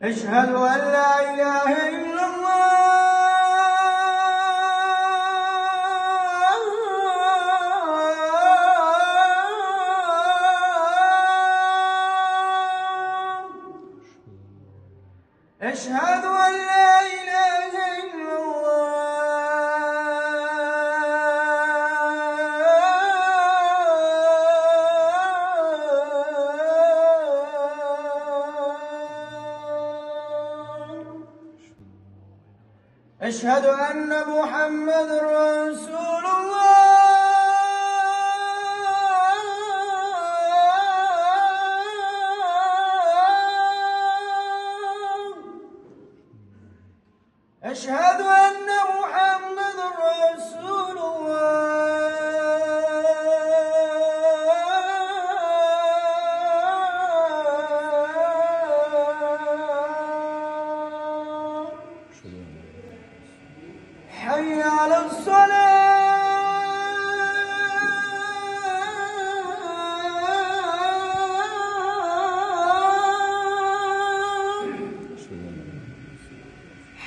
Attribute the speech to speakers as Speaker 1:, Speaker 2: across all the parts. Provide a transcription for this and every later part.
Speaker 1: أشهد أن لا إله إلا الله. أشهد أن لا إله إلا أشهد أن محمد رسول الله. أشهد أن محمد رسول الله. حي على الصلاة.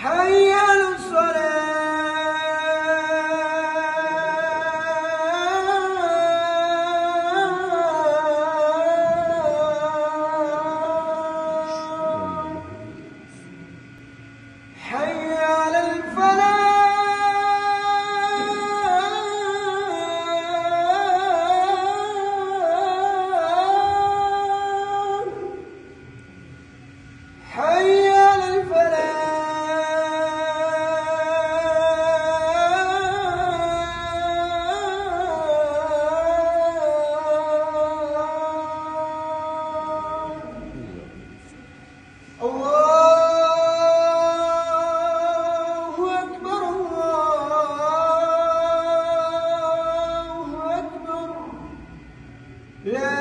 Speaker 1: حي على الصلاة. حي على الفلاح. حي على الفلاح. الله أكبر الله أكبر. لا